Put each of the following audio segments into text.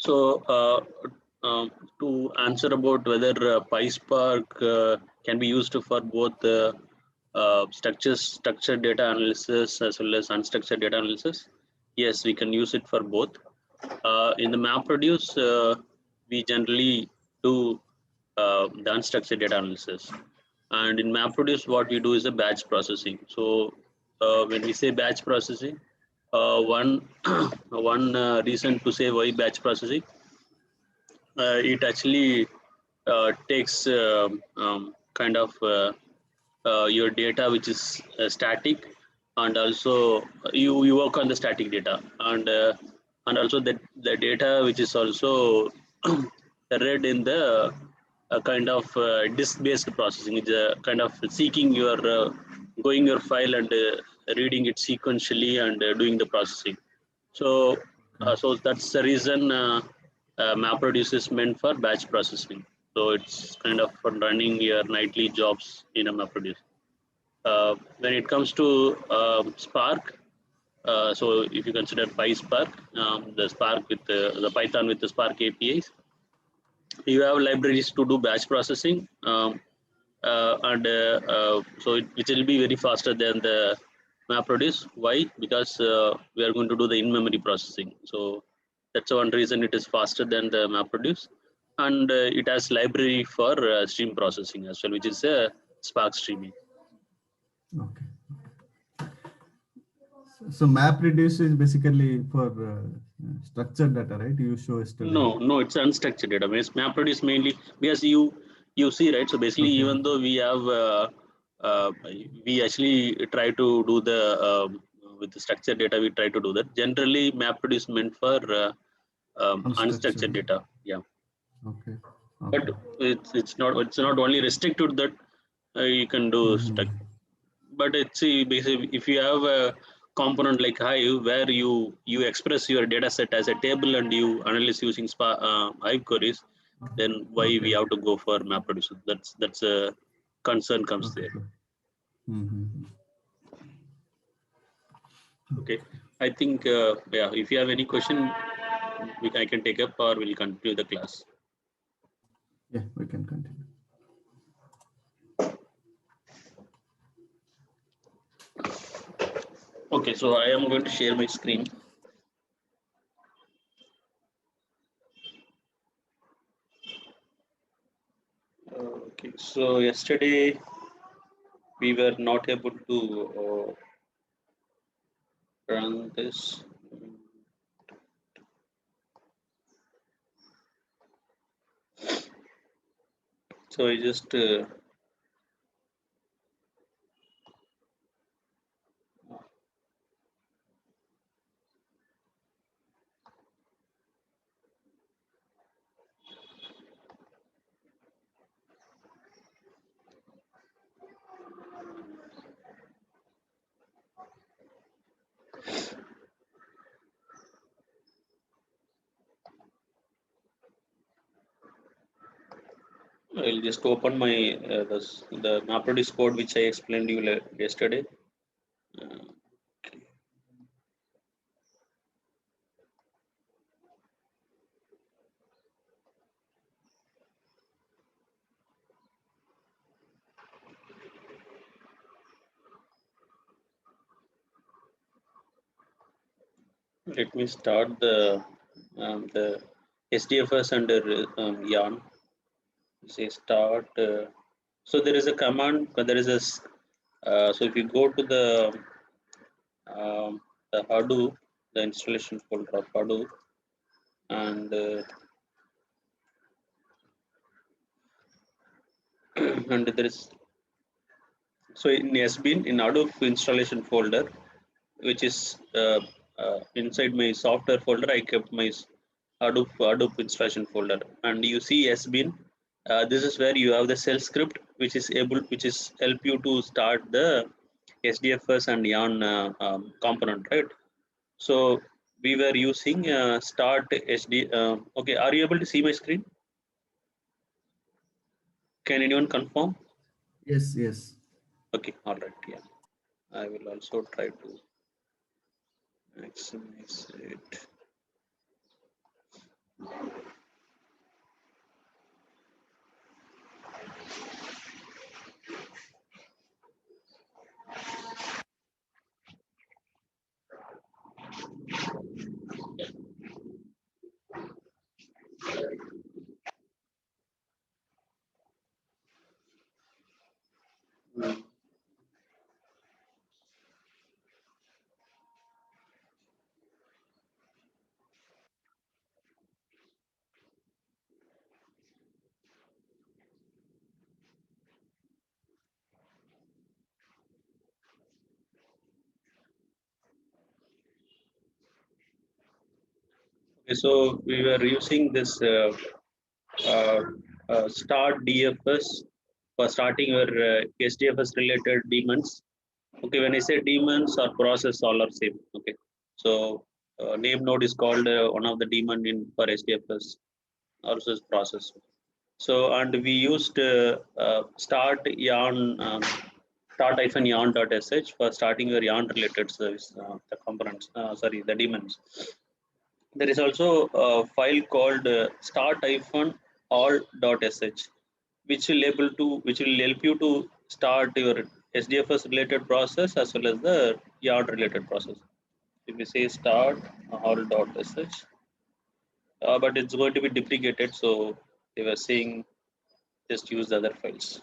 So to answer about whether PySpark can be used for both structured data analysis as well as unstructured data analysis, yes, we can use it for both. In the MapReduce, we generally do the unstructured data analysis, and in MapReduce, what we do is a batch processing. So when we say batch processing, one one reason to say why batch processing, it actually takes kind of your data which is static, and also you work on the static data, and also the data which is also read in the kind of disk based processing. It's a kind of seeking your going your file and reading it sequentially and doing the processing. So so that's the reason MapReduce is meant for batch processing. So it's kind of for running your nightly jobs in a MapReduce. When it comes to Spark, so if you consider PySpark, the Spark with the Python with the Spark APIs, you have libraries to do batch processing, and so which will be very faster than the MapReduce. Why? Because we are going to do the in-memory processing. So that's one reason it is faster than the MapReduce, and it has library for stream processing as well, which is Spark Streaming. Okay. So MapReduce is basically for structured data, right? You show yesterday. No, it's unstructured data. MapReduce mainly because you see, right? So basically, Okay. even though we have we actually try to do the with the structured data, we try to do that. Generally, MapReduce meant for unstructured data. Yeah. Okay. But it's not only restricted that you can do but it's basically if you have a component like Hive where you express your data set as a table and you analyze using Hive queries, then why we have to go for MapReduce? That's a concern comes there. Okay, I think yeah. If you have any question, I can take up or we'll continue the class. Yeah, we can continue. Okay, so I am going to share my screen. Okay, so yesterday we were not able to run this. So I just I'll just open my the MapReduce code which I explained to you yesterday. Okay. Let me start the SDFS under yarn. Say start. So there is a command. There is a so if you go to the Hadoop, the installation folder of Hadoop, and and there is so in SBIN in Hadoop installation folder, which is inside my software folder, I kept my Hadoop installation folder, and you see SBIN. This is where you have the shell script, which is help you to start the SDFS and yarn component, right? So we were using start SD. Okay, are you able to see my screen? Can anyone confirm? Yes, yes. Okay, all right, yeah. I will also try to maximize it. So we were using this uh, start DFS for starting your SDFS related daemons. Okay, when I say daemons or process, all are same. Okay, so name node is called one of the daemon in for SDFS, also is process. So and we used start yarn start hyphen yarn dot sh for starting your yarn related service, the components. Sorry, the daemons. There is also a file called start hyphen all dot sh, which will help you to start your SDFS related process as well as the yarn related process. If we say start all dot sh, but it's going to be deprecated, so they were saying just use the other files.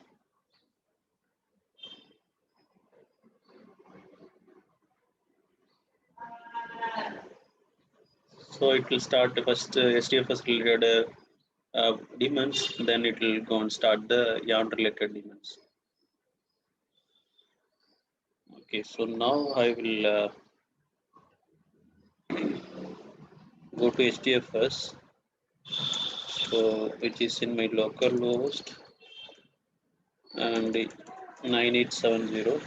So it will start the first SDFS related daemons, then it will go and start the yarn related daemons. Okay, so now I will go to HDFS, so which is in my local host and 9870.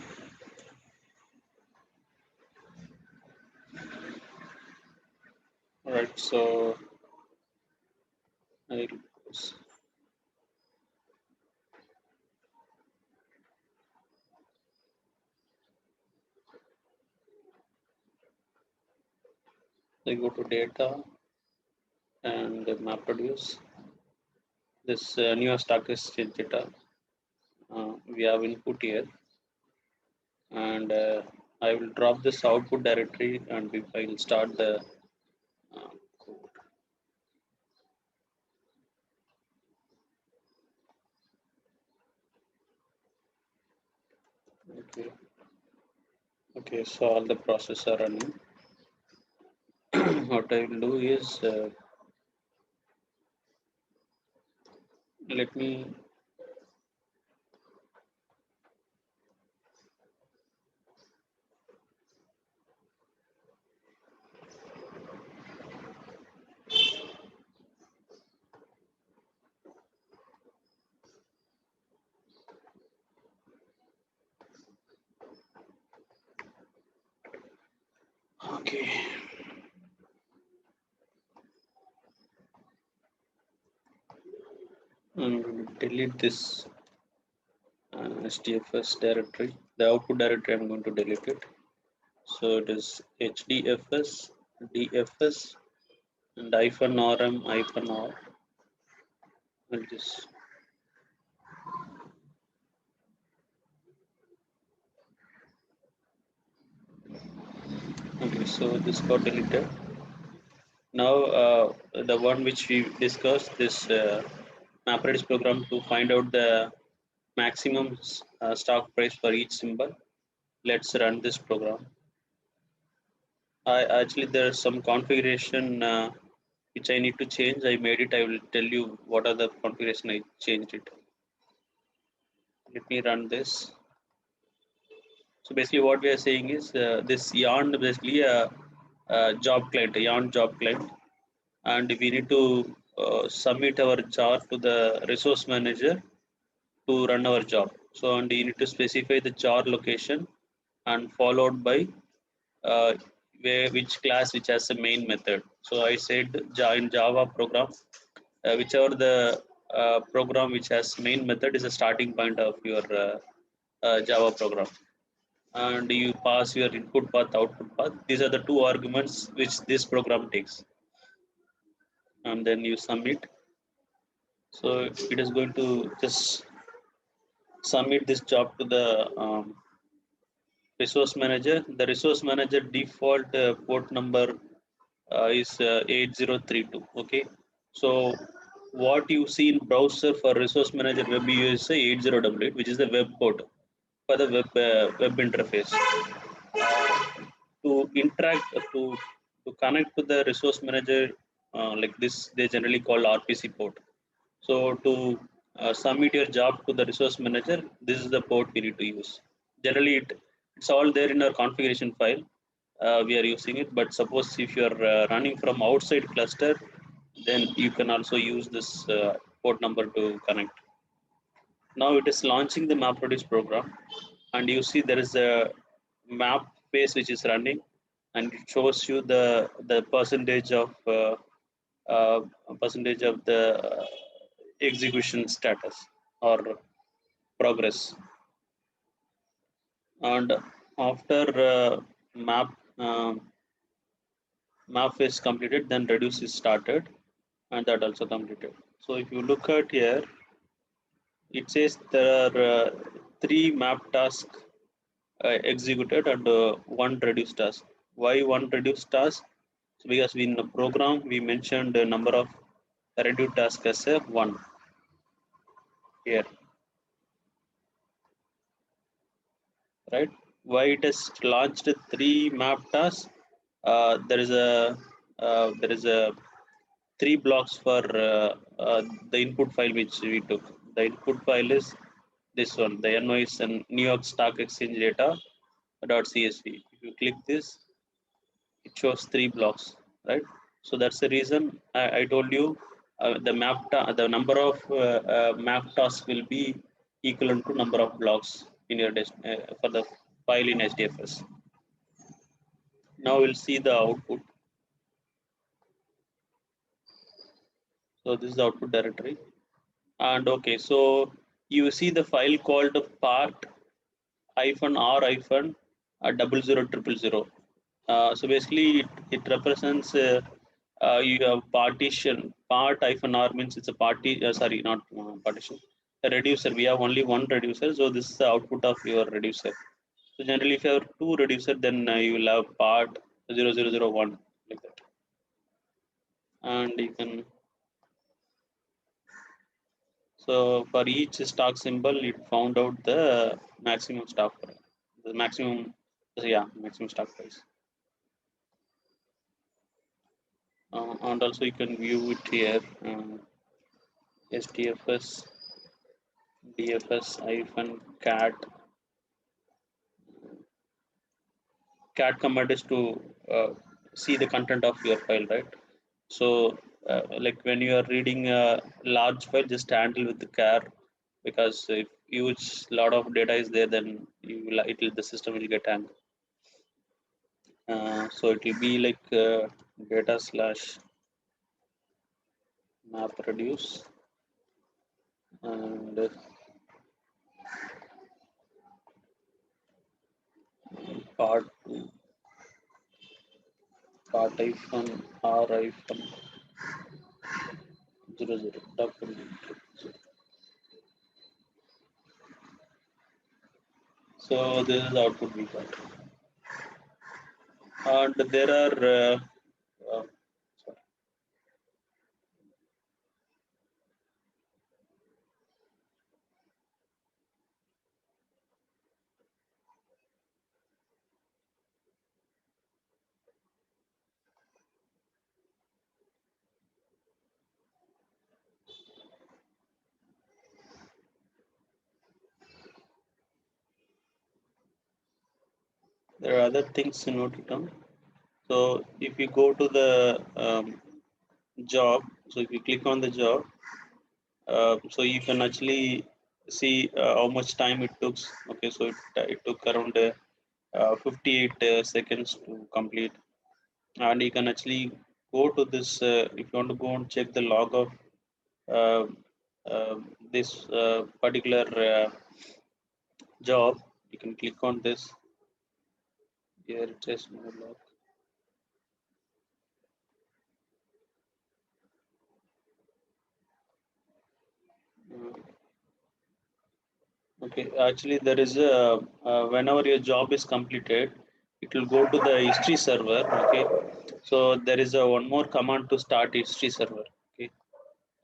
All right, so I go to data and MapReduce. This new stock exchange data we have input here, and I will drop this output directory and I will start the code. Okay. Okay, so all the processes are running. What I will do is let me okay. I'm going to delete this HDFS directory. The output directory I'm going to delete it. So it is HDFS, DFS, and hyphen RM, hyphen R. I'll just okay. So this got deleted. Now the one which we discussed, this MapReduce program to find out the maximum stock price for each symbol. Let's run this program. I actually there's some configuration which I need to change. I made it. I will tell you what are the configuration I changed it. Let me run this. So basically, what we are saying is this yarn basically a job client, a yarn job client, and we need to submit our job to the resource manager to run our job. So and you need to specify the jar location and followed by uh, which class which has a main method. So I said in Java program, whichever the program which has main method is a starting point of your Java program, and you pass your input path, output path. These are the two arguments which this program takes, and then you submit. So it is going to just submit this job to the resource manager. The resource manager default port number is 8032. Okay, so what you see in browser for resource manager web is 8088, which is the web port for the web interface. To interact to connect to the resource manager like this, they generally call RPC port. So to submit your job to the resource manager, this is the port we need to use. Generally, it's all there in our configuration file. we are using it. But suppose if you are running from outside cluster, then you can also use this port number to connect. Now it is launching the MapReduce program, and you see there is a map page which is running, and it shows you the uh, percentage of the execution status or progress. And after map map is completed, then reduce is started, and that also completed. So if you look at here, it says there are three map tasks executed and one reduced task. Why one reduced task? So because in the program we mentioned the number of reduced tasks as a one here, right? Why it has launched three map tasks? There is a three blocks for the input file which we took. The input file is this one, the NOIS and New York Stock Exchange data .csv. If you click this, it shows three blocks, right? So that's the reason I told you the number of map tasks will be equivalent to number of blocks in your for the file in HDFS. Now we'll see the output. So this is the output directory. And okay, so you see the file called part -r double zero triple zero. So basically, it represents you have partition. Part -r means it's a party. Sorry, not partition. A reducer. We have only one reducer, so this is the output of your reducer. So generally, if you have two reducer, then you will have part 0001 like that, and you can. So for each stock symbol, it found out the maximum stock price, the maximum, yeah, maximum stock price. And also you can view it here, STFS, DFS cat. Cat command is to see the content of your file, right? So like when you are reading a large file, just handle with the care, because if huge lot of data is there, then the system will get hang. So it will be like data slash MapReduce and part 2 part -r 00 double. So this is the output we got, and there are uh, there are other things to note it down. So if you go to the job, so if you click on the job, so you can actually see how much time it took. Okay, so it took around 58 seconds to complete, and you can actually go to this if you want to go and check the log of uh, this particular job. You can click on this. Here it says no log. Okay, actually there is a whenever your job is completed, it will go to the history server. Okay, so there is a one more command to start history server. Okay,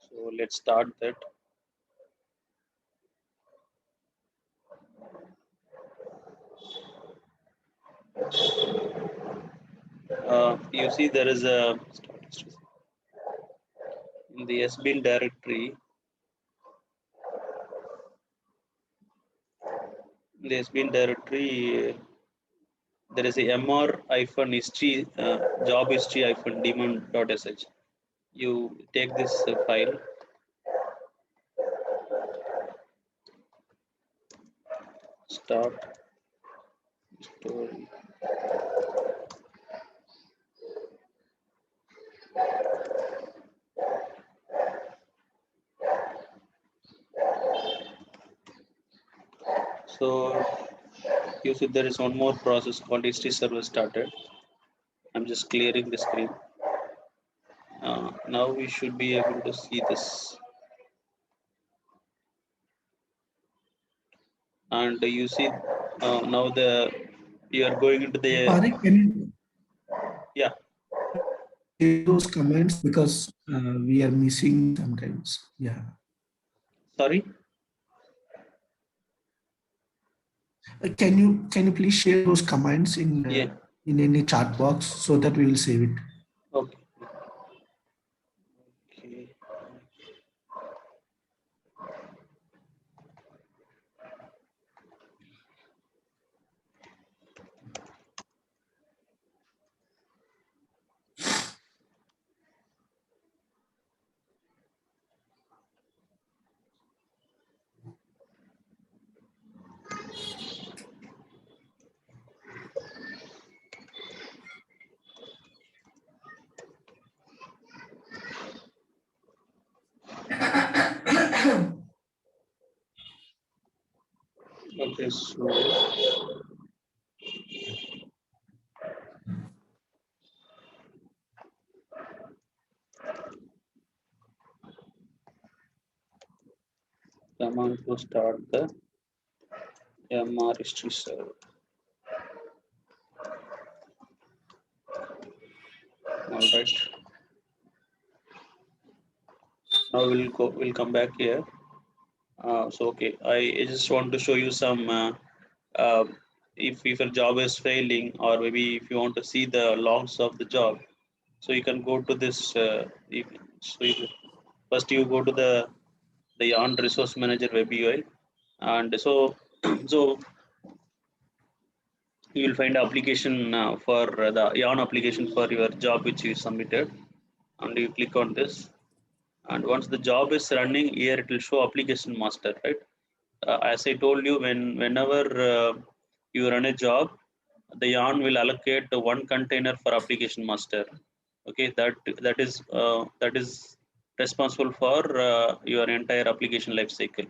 so let's start that. You see there is a in the sbin directory. In the sbin directory, there is a mr-history job history-daemon.sh. You take this file, start story. So you see there is one more process called history server started. I'm just clearing the screen. Now we should be able to see this, and you see now you are going into the Parik, can you yeah. share those comments because we are missing sometimes. Yeah. Sorry. Can you please share those comments Yeah. in any chat box so that we will save it? Okay. Okay. Okay. So command to start the MR history server. All right. Now we'll come back here. So okay, I just want to show you some uh, if your job is failing, or maybe if you want to see the logs of the job, so you can go to this. First you go to the Yarn Resource Manager web UI, and so so you will find application for the Yarn application for your job which you submitted, and you click on this, and once the job is running here, it will show application master, right? As I told you, whenever you run a job, the Yarn will allocate the one container for application master. Okay, that is responsible for your entire application life cycle,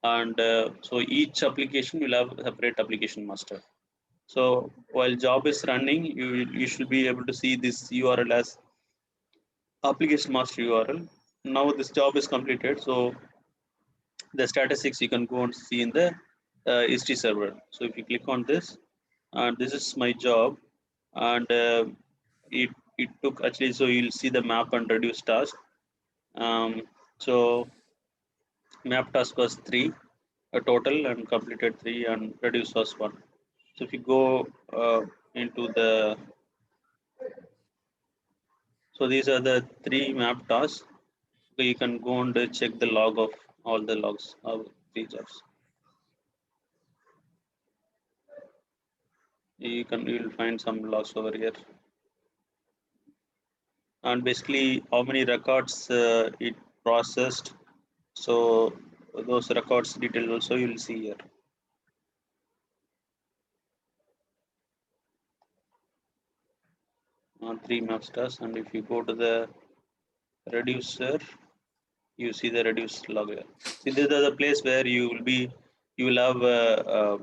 and so each application will have a separate application master. So while job is running, you should be able to see this URL as application master URL. Now this job is completed, so the statistics you can go and see in the history server. So if you click on this, and this is my job, and it took actually, so you'll see the map and reduce task. So map task was 3 a total, and completed 3, and reduce was 1. So if you go into the, so these are the 3 map tasks. So you can go and check the log of all the logs of 3 jobs. You'll find some logs over here, and basically how many records it processed. So those records detail also you will see here. 3 masters, and if you go to the reducer, you see the reduce log here. See, this is the place where you will have uh,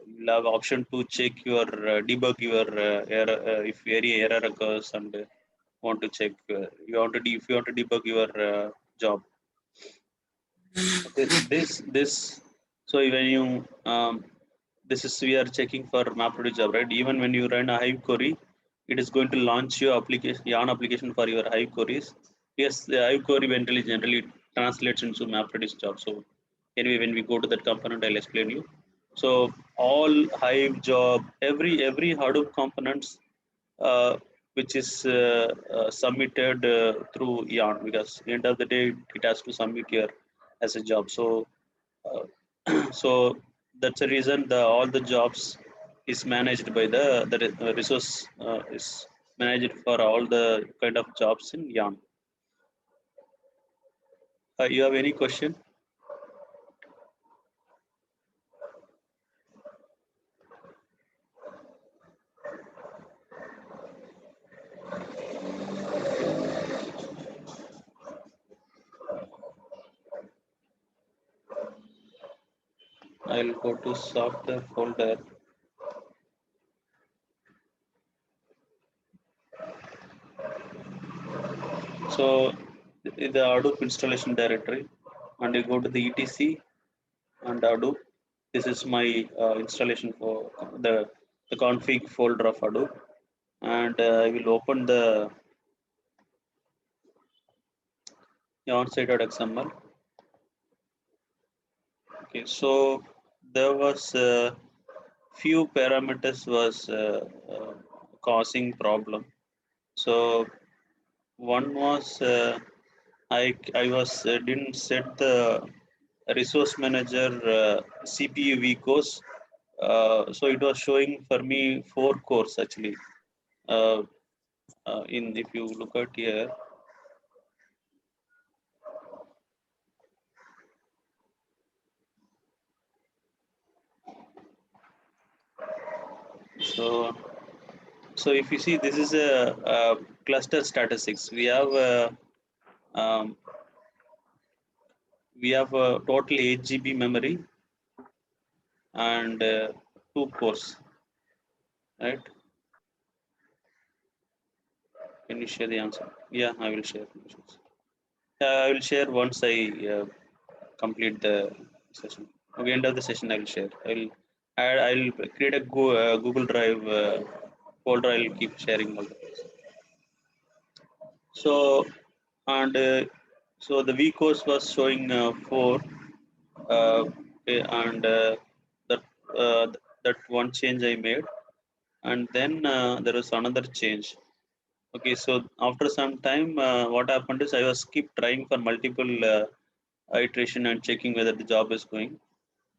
you'll have option to check your debug your error if any error occurs, and want to check if you want to debug your job. Okay, this so when you this is we are checking for MapReduce job, right? Even when you run a Hive query, it is going to launch your application Yarn application for your Hive queries. Yes, the Hive query generally translates into MapReduce job. So anyway, when we go to that component, I'll explain you. So all Hive job, every Hadoop components which is submitted through Yarn, because at the end of the day it has to submit here as a job. So uh, so that's the reason all the jobs is managed by the resource is managed for all the kind of jobs in yarn. You have any question? I'll go to software folder. So the Hadoop installation directory, and you go to the etc and Hadoop. This is my installation for the config folder of Hadoop, and I will open the onsite.xml. Okay, so there was few parameters was causing problem. So one was I was didn't set the resource manager CPU vCores. So it was showing for me 4 cores actually. In if you look at here, so if you see, this is a cluster statistics. Um, we have a total 8 GB memory and 2 cores, right? Can you share the answer? Yeah, I will share. I will share once I complete the session. Okay, end of the session I will share. I'll create a Google Drive folder. I'll keep sharing all the things. So and so the V course was showing 4, okay, and that uh, that one change I made, and then there was another change. Okay, so after some time, what happened is I was keep trying for multiple iteration and checking whether the job is going,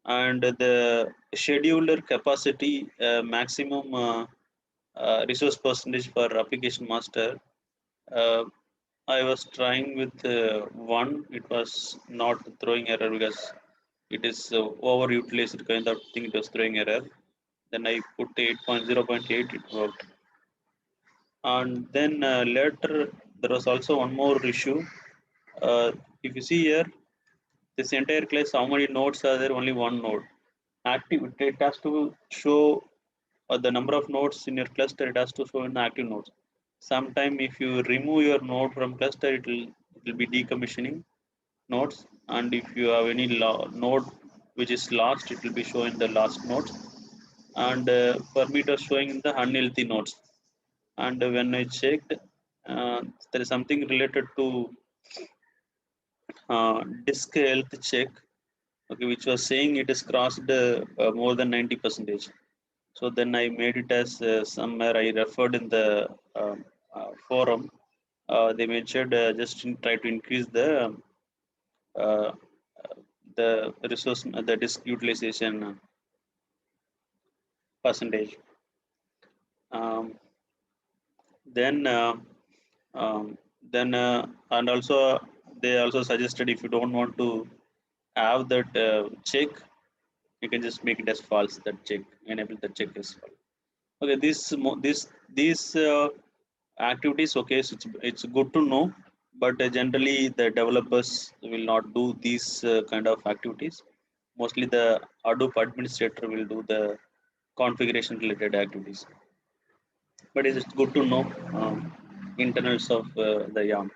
and the scheduler capacity maximum resource percentage for application master. Uh, I was trying with 1. It was not throwing error because it is overutilized kind of thing. It was throwing error. Then I put 8.0.8. It worked. And then later there was also one more issue. If you see here, this entire class, how many nodes are there? Only one node. Active. It has to show the number of nodes in your cluster. It has to show in the active nodes. Sometime if you remove your node from cluster, it will be decommissioning nodes, and if you have any node which is lost, it will be showing the last nodes, and for me it was showing the unhealthy nodes. And when I checked, there is something related to disk health check, okay, which was saying it is crossed more than 90%. So then I made it as somewhere I referred in the forum. They mentioned try to increase uh, the resource, the disk utilization percentage. Um, then um, and also they also suggested, if you don't want to have that check, you can just make it as false. That check, enable the check as false. Okay, these activities, okay, so it's good to know, but generally the developers will not do these kind of activities. Mostly the Hadoop administrator will do the configuration related activities, but it's good to know internals of the yarn.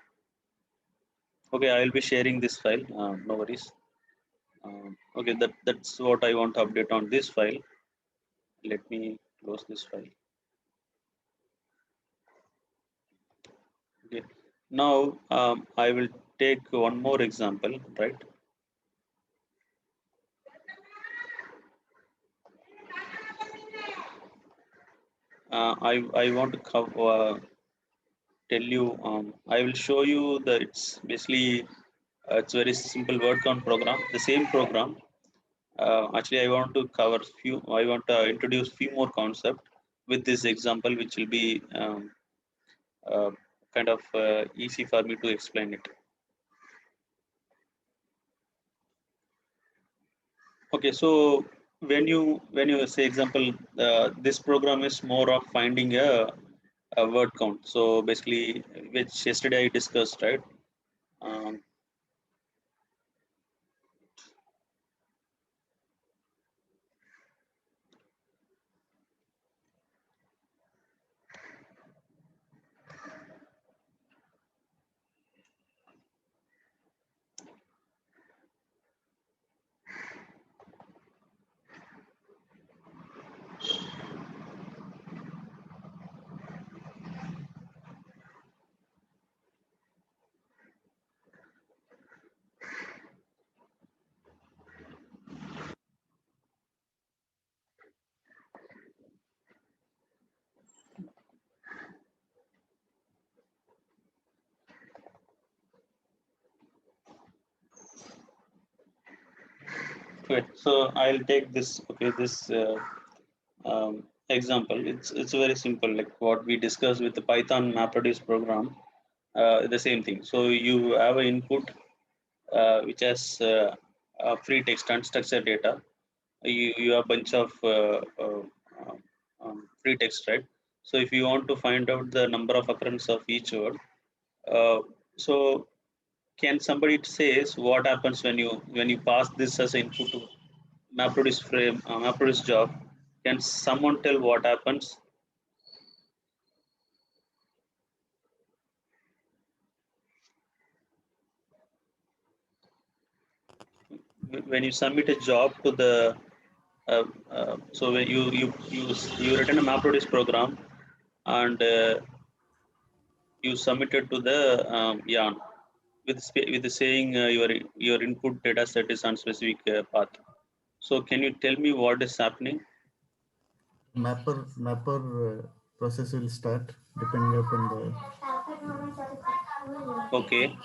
Okay, I will be sharing this file, no worries. Okay, that's what I want to update on this file. Let me close this file. Okay, now I will take one more example, right? I want to tell you, I will show you that it's basically it's very simple word count program, the same program, Actually, I want to cover few. I want to introduce few more concept with this example, which will be uh, kind of easy for me to explain it. Okay, so when you say example, this program is more of finding a word count. So basically, which yesterday I discussed, right? Um, okay, so I'll take this. Okay, this example. It's very simple, like what we discussed with the Python MapReduce program. The same thing. So you have an input which has free text unstructured data. You have a bunch of free text, right? So if you want to find out the number of occurrence of each word, uh, so can somebody says what happens when you pass this as input to MapReduce frame, MapReduce job? Can someone tell what happens when you submit a job to the so when you written a MapReduce program and you submit it to the yarn with the saying your input data set is on specific path. So can you tell me what is happening? Mapper process will start depending upon the. Okay.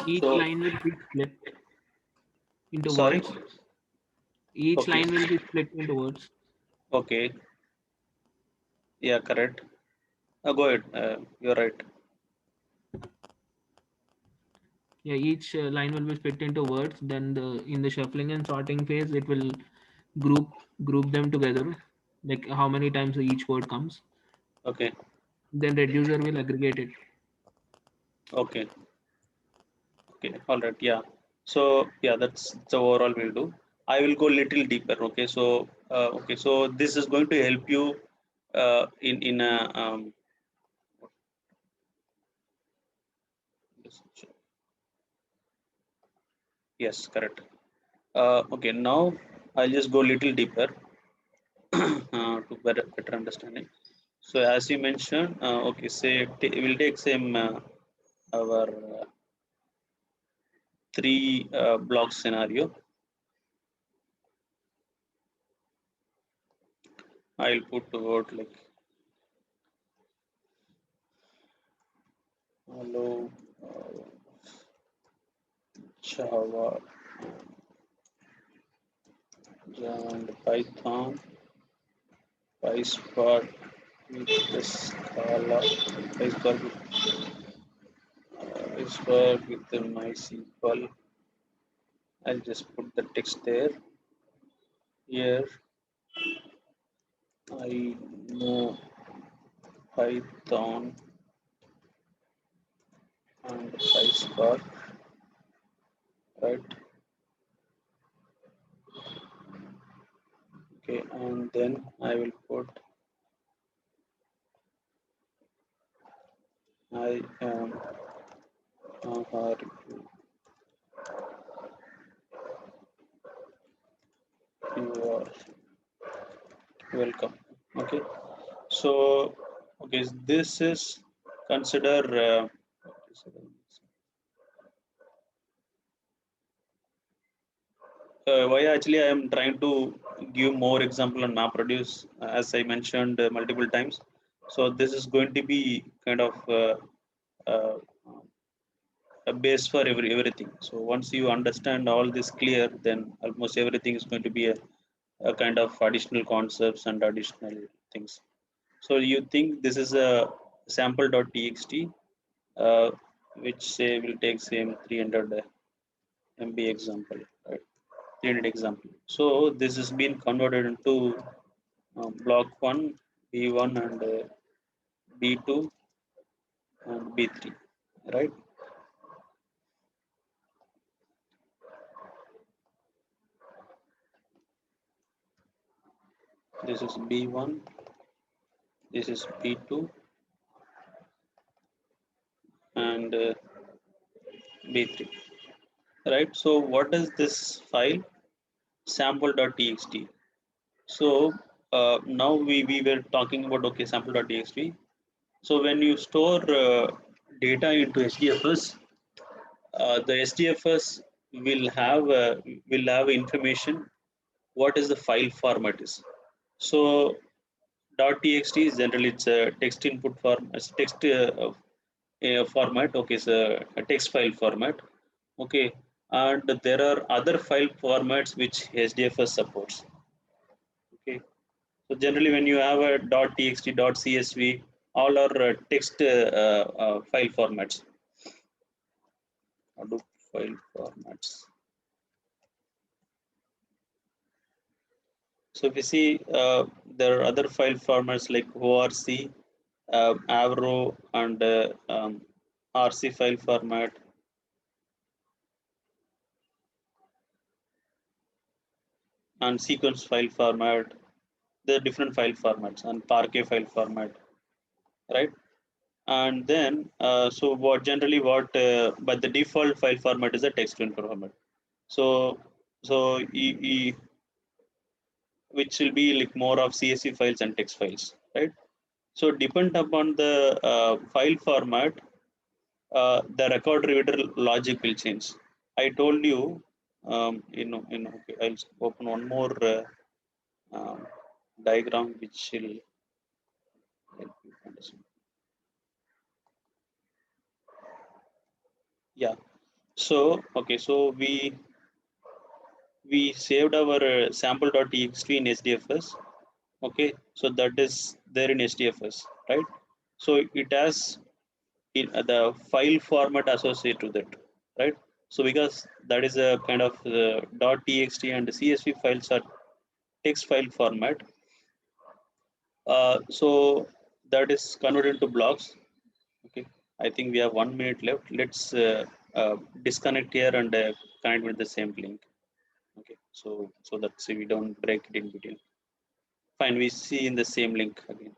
Each So line will be split into sorry. words. Each Okay. line will be split into words. Okay. Yeah. Correct. Go ahead. You're right. Yeah, each line will be split into words. Then in the shuffling and sorting phase, it will group group them together, like how many times each word comes. Okay. Then reducer will aggregate it. Okay. Okay. All right. Yeah. So yeah, that's the overall we'll do. I will go little deeper. Okay. So okay. So this is going to help you in a yes, correct. Okay. Now I'll just go little deeper to better understanding. So as you mentioned, okay, say we'll take same our three block scenario. I'll put the word like hello Java, Java and Python, PySpark with the Scala, PySpark with the MySQL. I'll just put the text there. Here I know Python and PySpark, right? Okay, and then I will put I am are you are welcome. Okay, so okay, this is consider why actually I am trying to give more example on MapReduce as I mentioned multiple times. So this is going to be kind of uh, a base for everything. So once you understand all this clear, then almost everything is going to be a kind of additional concepts and additional things. So you think this is a sample.txt, which say will take same 300 MB example, right? 300 example. So this has been converted into block 1, B1 and B2 and B3, right? This is B1, this is B2 and B3, right? So what is this file? Sample.txt. So now we were talking about, okay, sample.txt. So when you store data into HDFS, the HDFS will have information what is the file format is. So .txt is generally it's a text input form, as text format. Okay, so a text file format. Okay, and there are other file formats which HDFS supports. Okay, so generally when you have a .txt, .csv, all are text file formats. Hadoop file formats. So if you see, there are other file formats like ORC, Avro, and RC file format. And sequence file format. There are different file formats and Parquet file format, right? And then, so what generally but the default file format is a text format. So which will be like more of CSV files and text files, right? So depend upon the file format, the record reader logic will change. I told you, okay, I'll open one more diagram which will help you understand. Yeah. So okay, so we saved our sample.txt in HDFS. Okay, so that is there in HDFS, right? So it has the file format associated to that, right? So because that is a kind of .txt and CSV files are text file format, so that is converted into blocks. Okay, I think we have 1 minute left. Let's disconnect here and connect with the same link. Okay, so that we don't break it in between. Fine, we see in the same link again.